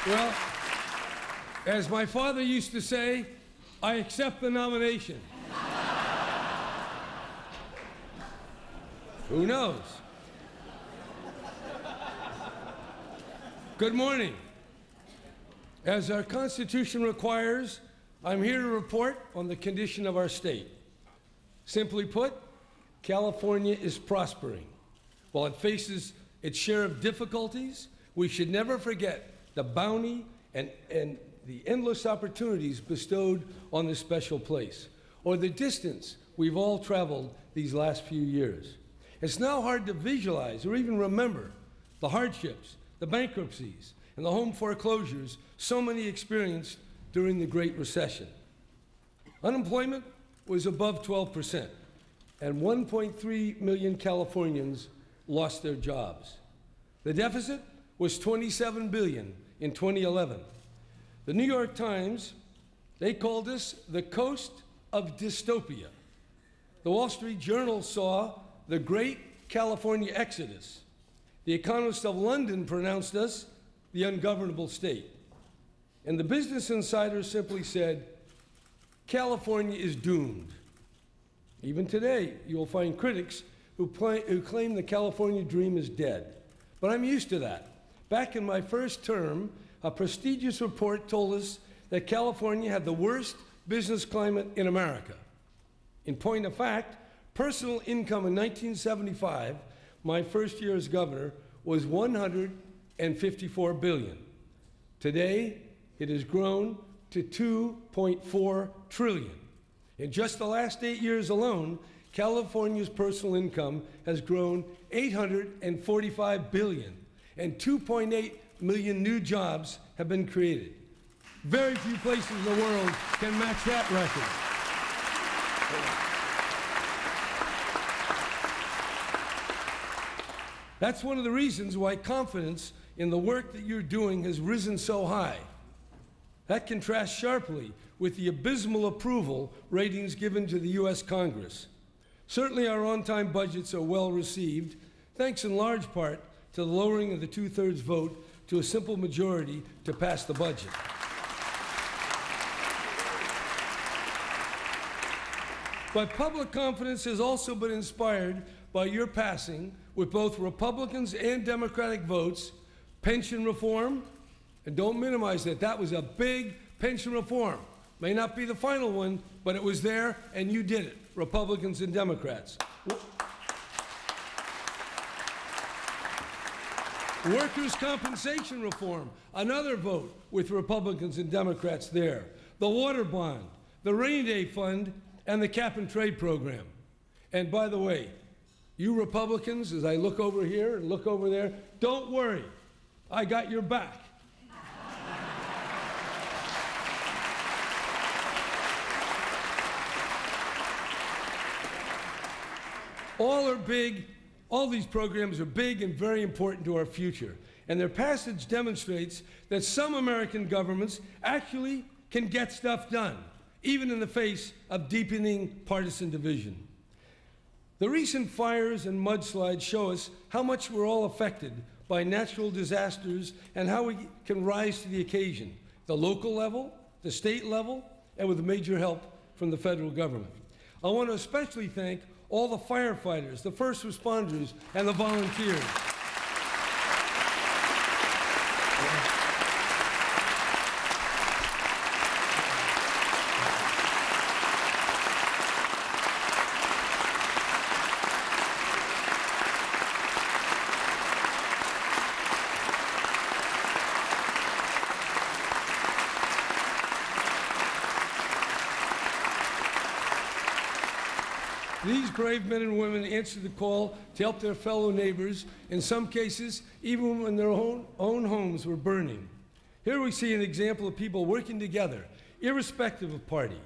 Well, as my father used to say, I accept the nomination. Who knows? Good morning. As our Constitution requires, I'm here to report on the condition of our state. Simply put, California is prospering. While it faces its share of difficulties, we should never forget the bounty and the endless opportunities bestowed on this special place, or the distance we've all traveled these last few years. It's now hard to visualize or even remember the hardships, the bankruptcies, and the home foreclosures so many experienced during the Great Recession. Unemployment was above 12%, and 1.3 million Californians lost their jobs. The deficit was $27 billion in 2011. The New York Times, they called us the coast of dystopia. The Wall Street Journal saw the great California exodus. The Economist of London pronounced us the ungovernable state. And the Business Insider simply said, California is doomed. Even today, you will find critics who claim the California dream is dead. But I'm used to that. Back in my first term, a prestigious report told us that California had the worst business climate in America. In point of fact, personal income in 1975, my first year as governor, was $154 billion. Today, it has grown to $2.4 trillion. In just the last 8 years alone, California's personal income has grown $845 billion, and 2.8 million new jobs have been created. Very few places in the world can match that record. That's one of the reasons why confidence in the work that you're doing has risen so high. That contrasts sharply with the abysmal approval ratings given to the U.S. Congress. Certainly our on-time budgets are well received, thanks in large part to the lowering of the two-thirds vote to a simple majority to pass the budget. But public confidence has also been inspired by your passing, with both Republicans and Democratic votes, pension reform, and don't minimize that. That was a big pension reform. May not be the final one, but it was there, and you did it, Republicans and Democrats. Workers' compensation reform, another vote with Republicans and Democrats there. The water bond, the rainy day fund, and the cap-and-trade program. And by the way, you Republicans, as I look over here and look over there, don't worry, I got your back. All these programs are big and very important to our future, and their passage demonstrates that some American governments actually can get stuff done, even in the face of deepening partisan division. The recent fires and mudslides show us how much we're all affected by natural disasters and how we can rise to the occasion, the local level, the state level, and with major help from the federal government. I want to especially thank all the firefighters, the first responders, and the volunteers. These brave men and women answered the call to help their fellow neighbors, in some cases, even when their own homes were burning. Here we see an example of people working together, irrespective of party.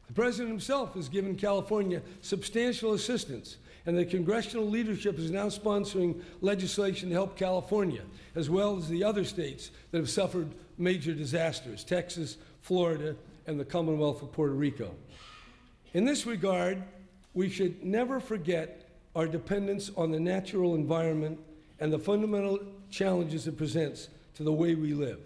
The President himself has given California substantial assistance, and the congressional leadership is now sponsoring legislation to help California, as well as the other states that have suffered major disasters, Texas, Florida, and the Commonwealth of Puerto Rico. In this regard, we should never forget our dependence on the natural environment and the fundamental challenges it presents to the way we live.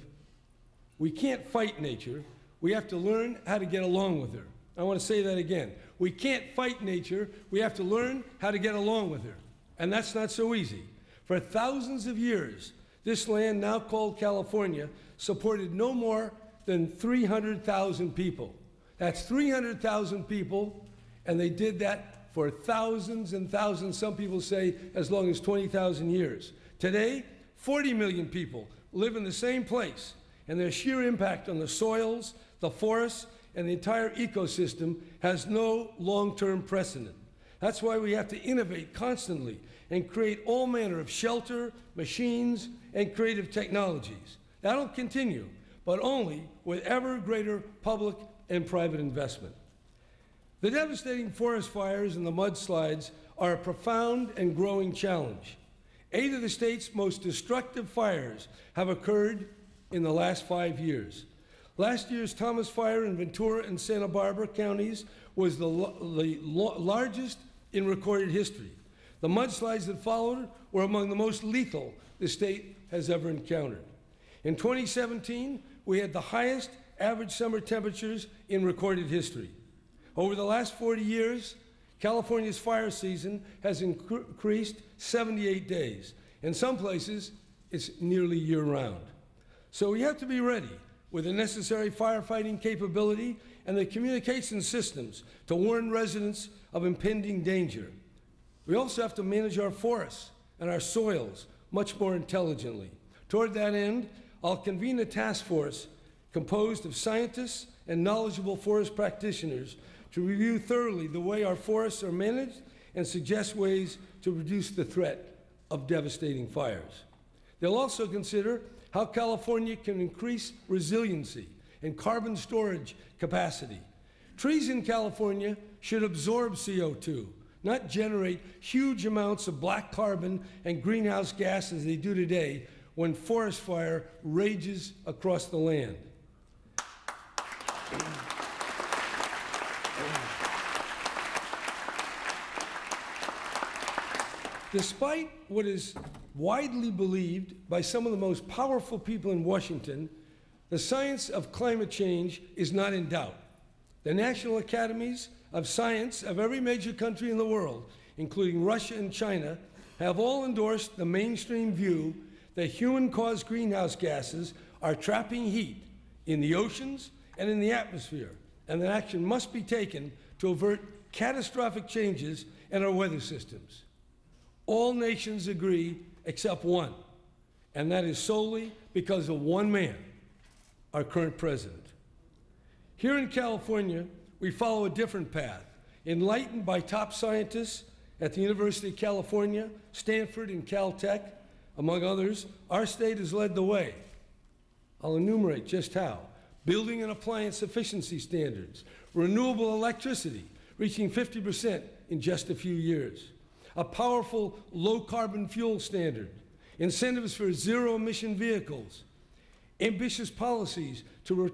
We can't fight nature. We have to learn how to get along with her. I want to say that again. We can't fight nature. We have to learn how to get along with her. And that's not so easy. For thousands of years, this land, now called California, supported no more than 300,000 people. That's 300,000 people, and they did that for thousands and thousands, some people say as long as 20,000 years. Today, 40 million people live in the same place, and their sheer impact on the soils, the forests, and the entire ecosystem has no long-term precedent. That's why we have to innovate constantly and create all manner of shelter, machines, and creative technologies. That'll continue, but only with ever greater public and private investment. The devastating forest fires and the mudslides are a profound and growing challenge. 8 of the state's most destructive fires have occurred in the last 5 years. Last year's Thomas Fire in Ventura and Santa Barbara counties was the largest in recorded history. The mudslides that followed were among the most lethal the state has ever encountered. In 2017, we had the highest average summer temperatures in recorded history. Over the last 40 years, California's fire season has increased 78 days. In some places, it's nearly year-round. So we have to be ready with the necessary firefighting capability and the communication systems to warn residents of impending danger. We also have to manage our forests and our soils much more intelligently. Toward that end, I'll convene a task force composed of scientists and knowledgeable forest practitioners to review thoroughly the way our forests are managed and suggest ways to reduce the threat of devastating fires. They'll also consider how California can increase resiliency and carbon storage capacity. Trees in California should absorb CO2, not generate huge amounts of black carbon and greenhouse gas as they do today when forest fire rages across the land. Despite what is widely believed by some of the most powerful people in Washington, the science of climate change is not in doubt. The National Academies of Science of every major country in the world, including Russia and China, have all endorsed the mainstream view that human-caused greenhouse gases are trapping heat in the oceans and in the atmosphere, and that action must be taken to avert catastrophic changes in our weather systems. All nations agree except one, and that is solely because of one man, our current president. Here in California, we follow a different path. Enlightened by top scientists at the University of California, Stanford, and Caltech, among others, our state has led the way. I'll enumerate just how. Building and appliance efficiency standards, renewable electricity reaching 50% in just a few years, a powerful low-carbon fuel standard, incentives for zero-emission vehicles, ambitious policies to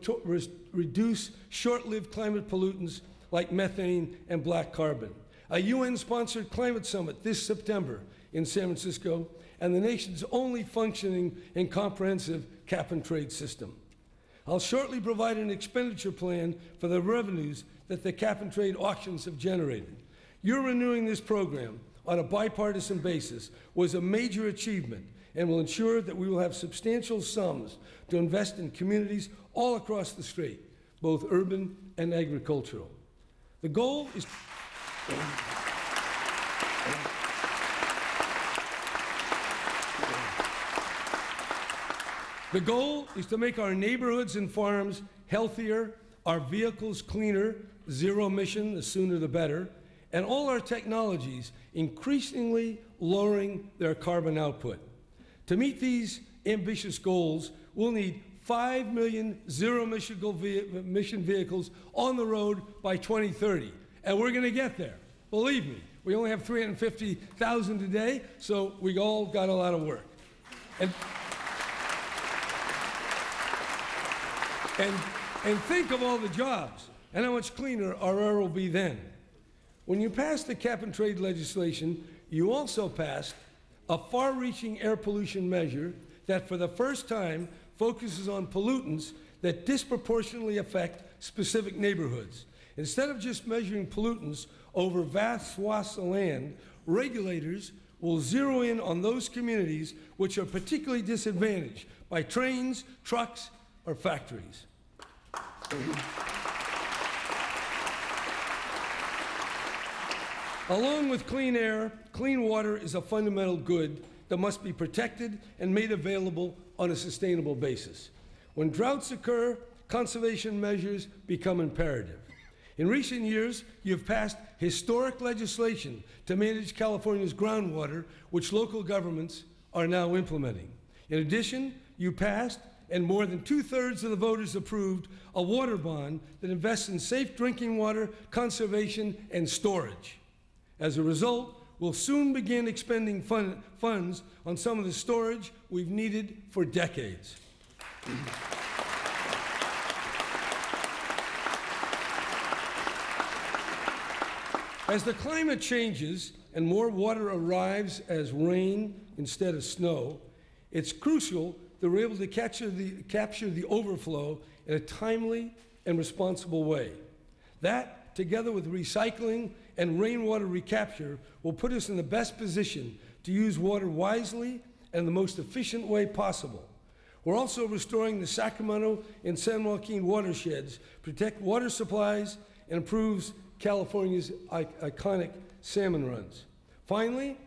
reduce short-lived climate pollutants like methane and black carbon, a UN-sponsored climate summit this September in San Francisco, and the nation's only functioning and comprehensive cap-and-trade system. I'll shortly provide an expenditure plan for the revenues that the cap-and-trade auctions have generated. Your renewing this program on a bipartisan basis was a major achievement and will ensure that we will have substantial sums to invest in communities all across the state, both urban and agricultural. The goal is to make our neighborhoods and farms healthier, our vehicles cleaner, zero emission, the sooner the better, and all our technologies increasingly lowering their carbon output. To meet these ambitious goals, we'll need 5 million zero-emission vehicles on the road by 2030, and we're going to get there. Believe me, we only have 350,000 today, so we all got a lot of work. And think of all the jobs and how much cleaner our air will be then. When you passed the cap-and-trade legislation, you also passed a far-reaching air pollution measure that for the first time focuses on pollutants that disproportionately affect specific neighborhoods. Instead of just measuring pollutants over vast swaths of land, regulators will zero in on those communities which are particularly disadvantaged by trains, trucks, or factories. Along with clean air, clean water is a fundamental good that must be protected and made available on a sustainable basis. When droughts occur, conservation measures become imperative. In recent years, you have passed historic legislation to manage California's groundwater, which local governments are now implementing. In addition, you passed, and more than 2/3 of the voters approved, a water bond that invests in safe drinking water, conservation, and storage. As a result, we'll soon begin expending funds on some of the storage we've needed for decades. As the climate changes and more water arrives as rain instead of snow, it's crucial that we're able to capture the overflow in a timely and responsible way. That, together with recycling and rainwater recapture, will put us in the best position to use water wisely and the most efficient way possible. We're also restoring the Sacramento and San Joaquin watersheds, protect water supplies, and improves California's iconic salmon runs. Finally,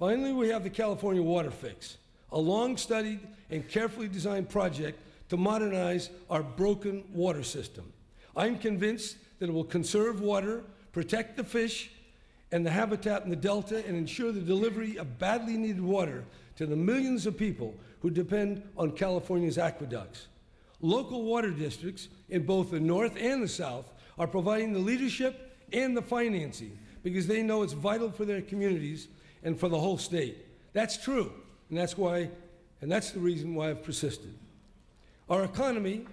we have the California Waterfix, a long-studied and carefully designed project to modernize our broken water system. I'm convinced that it will conserve water, protect the fish and the habitat in the Delta, and ensure the delivery of badly needed water to the millions of people who depend on California's aqueducts. Local water districts in both the North and the South are providing the leadership and the financing because they know it's vital for their communities and for the whole state. That's true, and that's the reason why I've persisted. Our economy,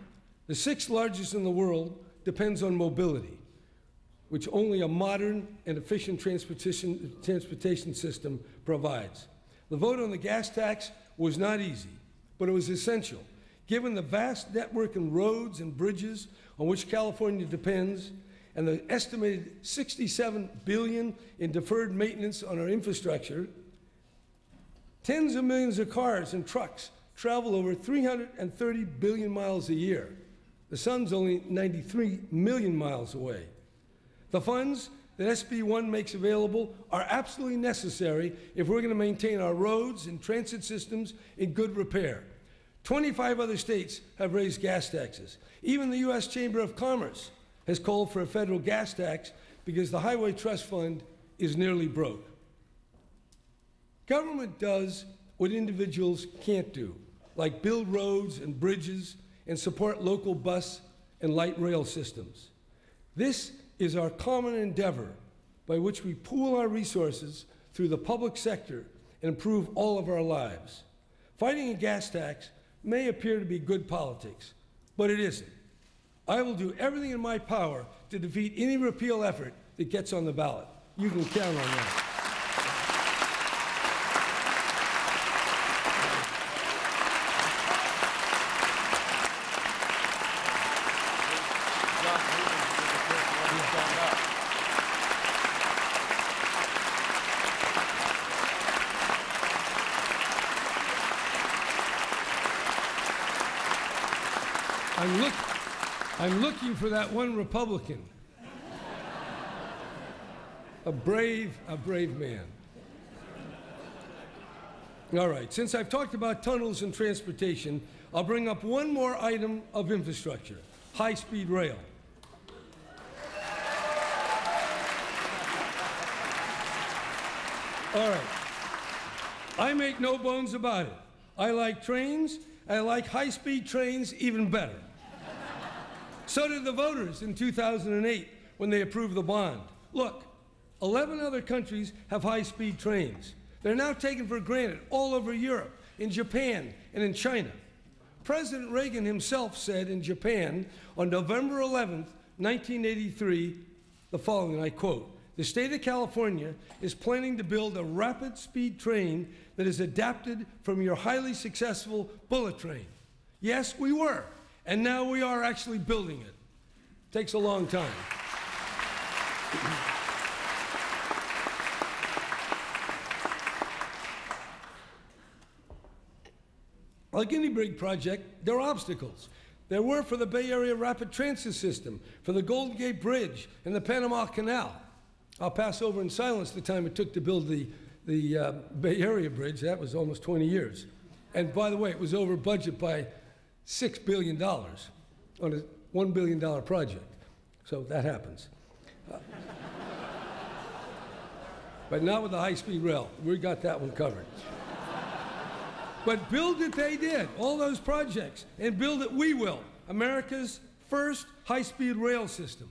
the 6th largest in the world, depends on mobility, which only a modern and efficient transportation system provides. The vote on the gas tax was not easy, but it was essential, given the vast network of roads and bridges on which California depends, and the estimated $67 billion in deferred maintenance on our infrastructure. Tens of millions of cars and trucks travel over 330 billion miles a year. The sun's only 93 million miles away. The funds that SB 1 makes available are absolutely necessary if we're going to maintain our roads and transit systems in good repair. 25 other states have raised gas taxes. Even the U.S. Chamber of Commerce has called for a federal gas tax because the Highway Trust Fund is nearly broke. Government does what individuals can't do, like build roads and bridges and support local bus and light rail systems. This is our common endeavor by which we pool our resources through the public sector and improve all of our lives. Fighting a gas tax may appear to be good politics, but it isn't. I will do everything in my power to defeat any repeal effort that gets on the ballot. You can count on that. I'm looking for that one Republican. A brave man. All right, since I've talked about tunnels and transportation, I'll bring up one more item of infrastructure: high-speed rail. All right, I make no bones about it. I like trains. I like high-speed trains even better. So did the voters in 2008 when they approved the bond. Look, 11 other countries have high-speed trains. They're now taken for granted all over Europe, in Japan, and in China. President Reagan himself said in Japan on November 11th, 1983, the following, and I quote, "The state of California is planning to build a rapid-speed train that is adapted from your highly successful bullet train." Yes, we were. and now we are actually building it. Takes a long time. Like any big project, there are obstacles. There were for the Bay Area Rapid Transit System, for the Golden Gate Bridge, and the Panama Canal. I'll pass over in silence the time it took to build the Bay Area Bridge. That was almost 20 years. And by the way, it was over budget by $6 billion on a $1 billion project. So that happens. But not with the high-speed rail. We got that one covered. But build it they did, all those projects, and build it we will, America's first high-speed rail system.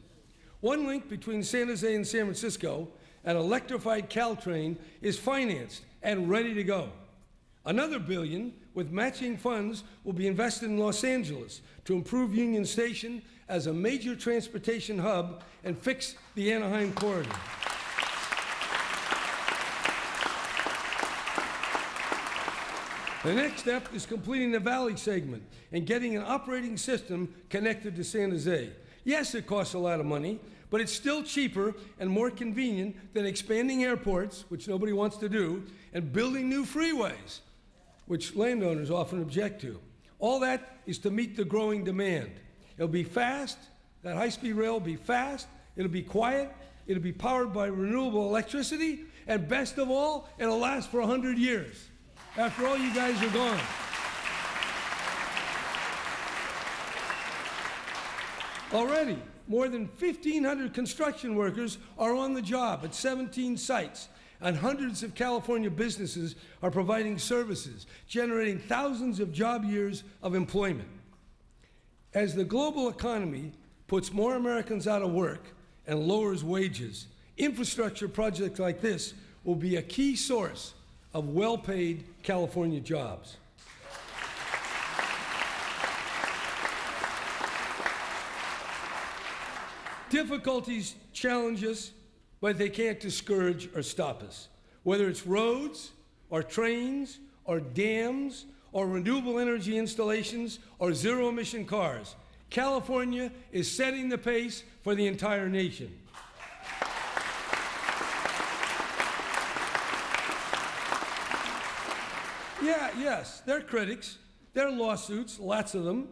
One link between San Jose and San Francisco, an electrified Caltrain, is financed and ready to go. Another $1 billion with matching funds will be invested in Los Angeles to improve Union Station as a major transportation hub and fix the Anaheim corridor. The next step is completing the Valley segment and getting an operating system connected to San Jose. Yes, it costs a lot of money, but it's still cheaper and more convenient than expanding airports, which nobody wants to do, and building new freeways, which landowners often object to. All that is to meet the growing demand. It'll be fast, that high-speed rail will be fast, it'll be quiet, it'll be powered by renewable electricity, and best of all, it'll last for 100 years. After all, you guys are gone. Already, more than 1,500 construction workers are on the job at 17 sites, and hundreds of California businesses are providing services, generating thousands of job years of employment. As the global economy puts more Americans out of work and lowers wages, infrastructure projects like this will be a key source of well-paid California jobs. Difficulties challenge us, but they can't discourage or stop us. Whether it's roads, or trains, or dams, or renewable energy installations, or zero-emission cars, California is setting the pace for the entire nation. Yeah, yes, there are critics, there are lawsuits, lots of them,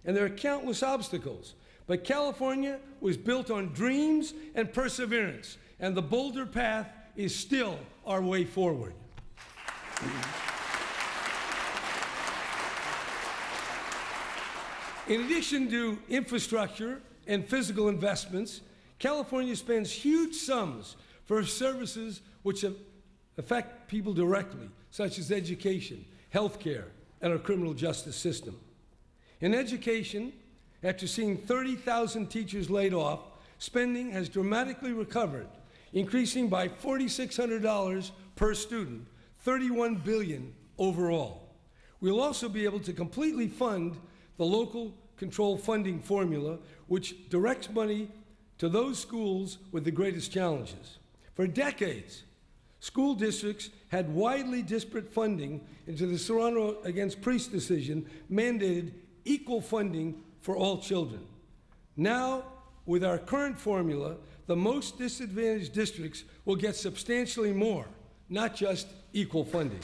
and there are countless obstacles. But California was built on dreams and perseverance, and the Boulder Path is still our way forward. In addition to infrastructure and physical investments, California spends huge sums for services which affect people directly, such as education, healthcare, and our criminal justice system. In education, after seeing 30,000 teachers laid off, spending has dramatically recovered, increasing by $4,600 per student, $31 billion overall. We'll also be able to completely fund the local control funding formula, which directs money to those schools with the greatest challenges. For decades, school districts had widely disparate funding until the Serrano against Priest decision mandated equal funding for all children. Now, with our current formula, the most disadvantaged districts will get substantially more, not just equal funding.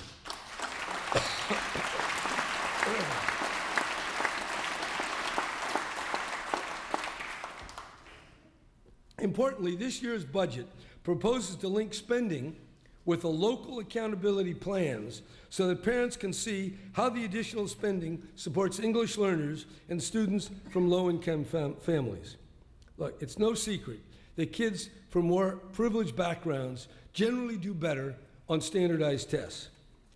Importantly, this year's budget proposes to link spending with the local accountability plans so that parents can see how the additional spending supports English learners and students from low-income families. Look, it's no secret that kids from more privileged backgrounds generally do better on standardized tests.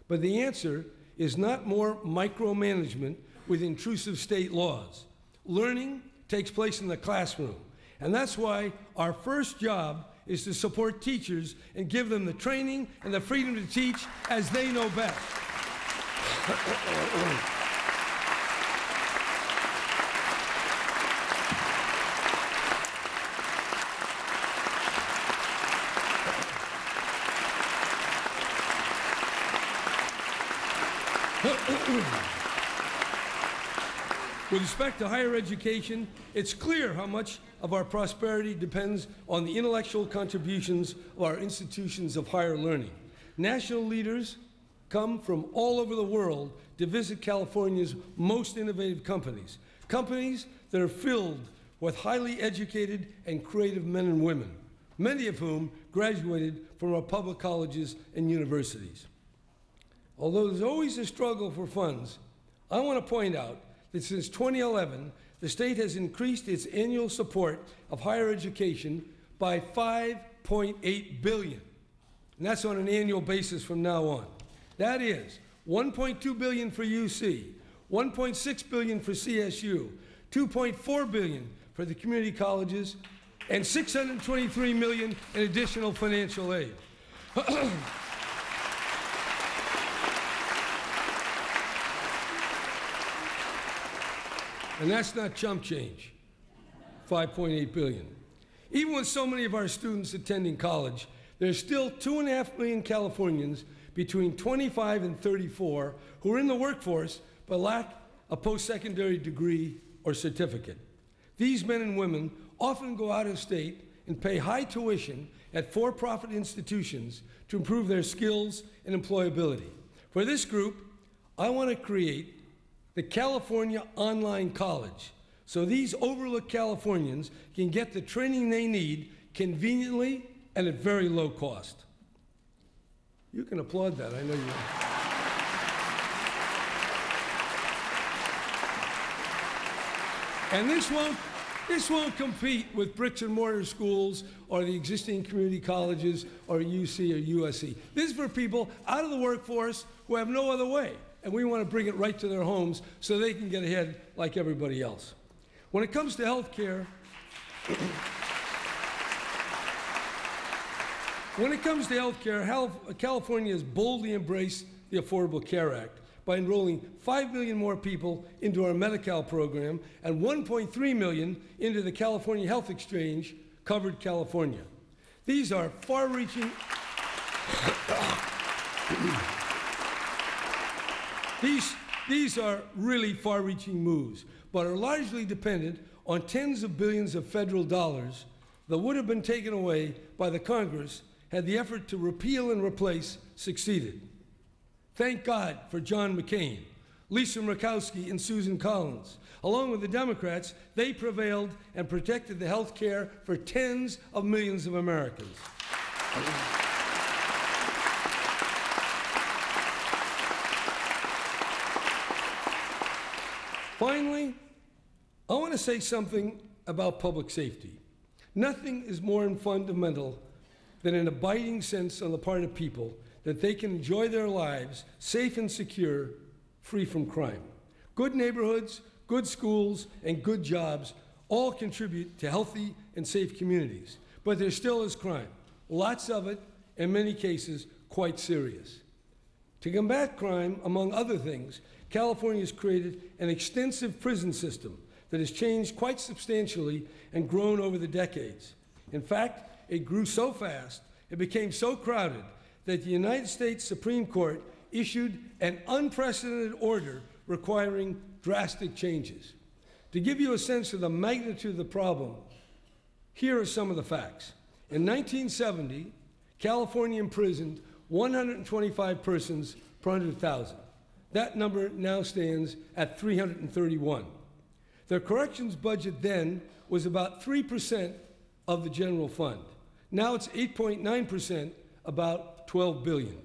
But the answer is not more micromanagement with intrusive state laws. Learning takes place in the classroom, and that's why our first job is to support teachers and give them the training and the freedom to teach as they know best. With respect to higher education, it's clear how much of our prosperity depends on the intellectual contributions of our institutions of higher learning. National leaders come from all over the world to visit California's most innovative companies, companies that are filled with highly educated and creative men and women, many of whom graduated from our public colleges and universities. Although there's always a struggle for funds, I want to point out that since 2011, the state has increased its annual support of higher education by $5.8 billion. And that's on an annual basis from now on. That is $1.2 billion for UC, $1.6 billion for CSU, $2.4 billion for the community colleges, and $623 million in additional financial aid. And that's not chump change, $5.8 billion. Even with so many of our students attending college, there's still 2.5 million Californians between 25 and 34 who are in the workforce but lack a post-secondary degree or certificate. These men and women often go out of state and pay high tuition at for-profit institutions to improve their skills and employability. For this group, I want to create the California Online College, so these overlooked Californians can get the training they need conveniently and at very low cost. You can applaud that, I know you will. And this won't compete with bricks and mortar schools or the existing community colleges or UC or USC. This is for people out of the workforce who have no other way. And we want to bring it right to their homes so they can get ahead like everybody else. When it comes to health care, California has boldly embraced the Affordable Care Act by enrolling 5 million more people into our Medi-Cal program and 1.3 million into the California Health Exchange, Covered California. These are far-reaching These are really far-reaching moves, but are largely dependent on tens of billions of federal dollars that would have been taken away by the Congress had the effort to repeal and replace succeeded. Thank God for John McCain, Lisa Murkowski, and Susan Collins. Along with the Democrats, they prevailed and protected the health care for tens of millions of Americans. Finally, I want to say something about public safety. Nothing is more fundamental than an abiding sense on the part of people that they can enjoy their lives safe and secure, free from crime. Good neighborhoods, good schools, and good jobs all contribute to healthy and safe communities. But there still is crime, lots of it, in many cases, quite serious. To combat crime, among other things, California has created an extensive prison system that has changed quite substantially and grown over the decades. In fact, it grew so fast, it became so crowded, that the United States Supreme Court issued an unprecedented order requiring drastic changes. To give you a sense of the magnitude of the problem, here are some of the facts. In 1970, California imprisoned 125 persons per 100,000. That number now stands at 331. Their corrections budget then was about 3% of the general fund. Now it's 8.9%, about $12 billion.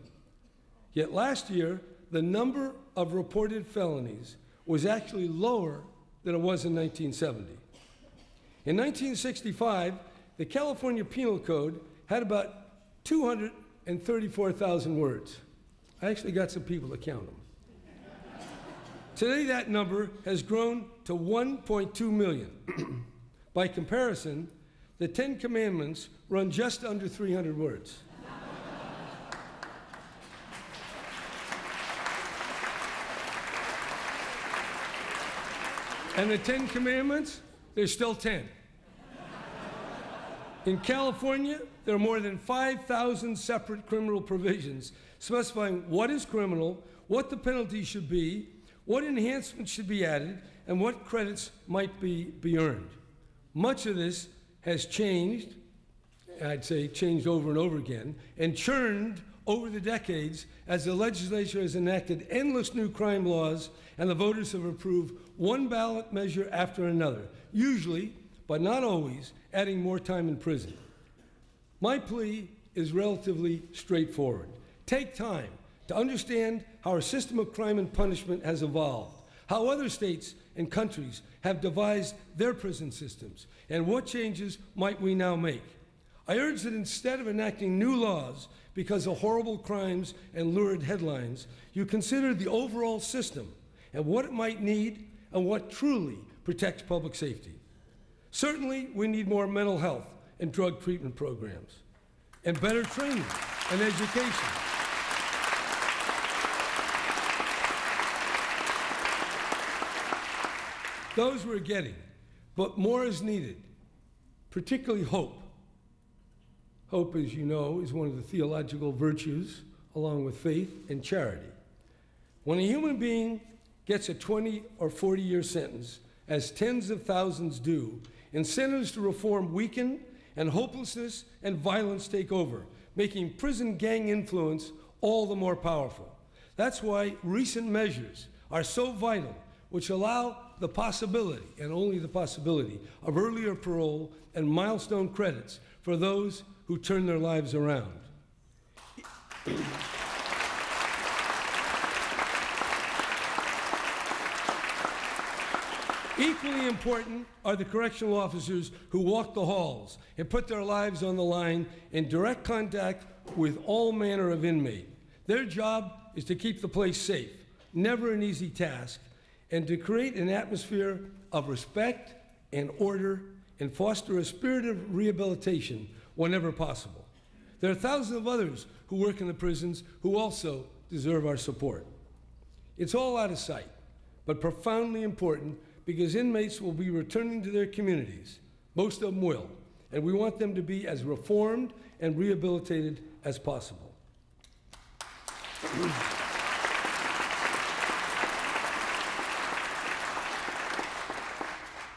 Yet last year, the number of reported felonies was actually lower than it was in 1970. In 1965, the California Penal Code had about 234,000 words. I actually got some people to count them. Today, that number has grown to 1.2 million. By comparison, the 10 Commandments run just under 300 words. And the 10 Commandments, there's still 10. In California, there are more than 5,000 separate criminal provisions specifying what is criminal, what the penalty should be, what enhancements should be added, and what credits might be earned. Much of this has changed, I'd say changed over and over again, and churned over the decades as the legislature has enacted endless new crime laws and the voters have approved one ballot measure after another, usually, but not always, adding more time in prison. My plea is relatively straightforward. Take time to understand how our system of crime and punishment has evolved, how other states and countries have devised their prison systems, and what changes might we now make. I urge that instead of enacting new laws because of horrible crimes and lurid headlines, you consider the overall system and what it might need and what truly protects public safety. Certainly, we need more mental health and drug treatment programs, and better training and education. Those we're getting, but more is needed, particularly hope. Hope, as you know, is one of the theological virtues, along with faith and charity. When a human being gets a 20 or 40-year sentence, as tens of thousands do, incentives to reform weaken, and hopelessness and violence take over, making prison gang influence all the more powerful. That's why recent measures are so vital, which allow the possibility, and only the possibility, of earlier parole and milestone credits for those who turn their lives around. Equally important are the correctional officers who walk the halls and put their lives on the line in direct contact with all manner of inmate. Their job is to keep the place safe, never an easy task, and to create an atmosphere of respect and order and foster a spirit of rehabilitation whenever possible. There are thousands of others who work in the prisons who also deserve our support. It's all out of sight, but profoundly important because inmates will be returning to their communities. Most of them will, and we want them to be as reformed and rehabilitated as possible.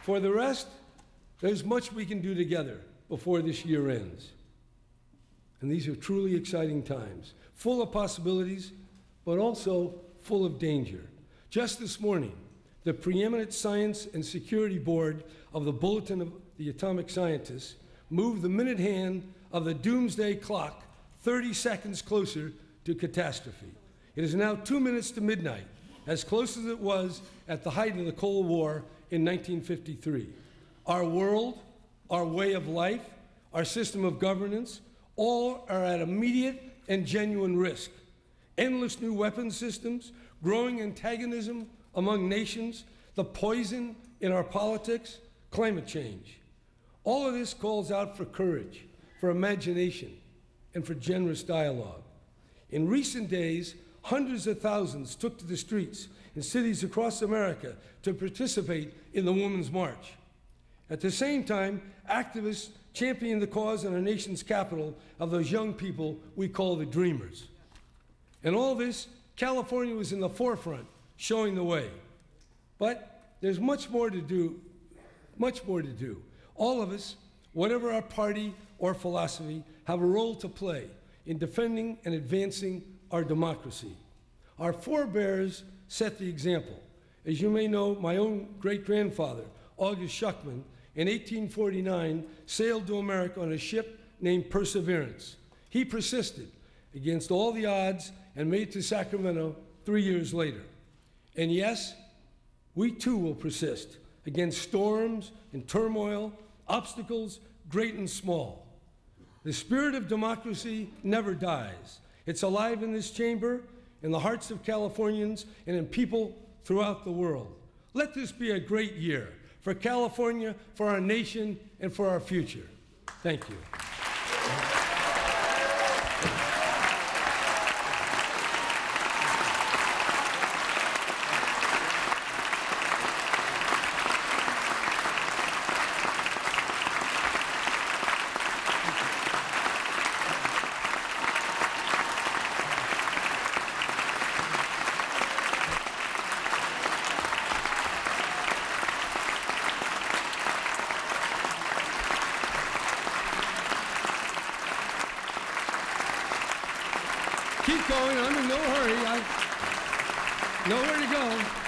For the rest, there's much we can do together before this year ends. And these are truly exciting times, full of possibilities, but also full of danger. Just this morning, the preeminent Science and Security Board of the Bulletin of the Atomic Scientists moved the minute hand of the doomsday clock 30 seconds closer to catastrophe. It is now 2 minutes to midnight, as close as it was at the height of the Cold War in 1953. Our world, our way of life, our system of governance, all are at immediate and genuine risk. Endless new weapons systems, growing antagonism among nations, the poison in our politics, climate change. All of this calls out for courage, for imagination, and for generous dialogue. In recent days, hundreds of thousands took to the streets in cities across America to participate in the Women's March. At the same time, activists championed the cause in our nation's capital of those young people we call the Dreamers. In all this, California was in the forefront, showing the way. But there's much more to do, much more to do. All of us, whatever our party or philosophy, have a role to play in defending and advancing our democracy. Our forebears set the example. As you may know, my own great-grandfather, August Shuckman, in 1849, sailed to America on a ship named Perseverance. He persisted against all the odds and made it to Sacramento 3 years later. And yes, we too will persist against storms and turmoil, obstacles great and small. The spirit of democracy never dies. It's alive in this chamber, in the hearts of Californians, and in people throughout the world. Let this be a great year for California, for our nation, and for our future. Thank you. keep going. I'm in no hurry. Nowhere to go.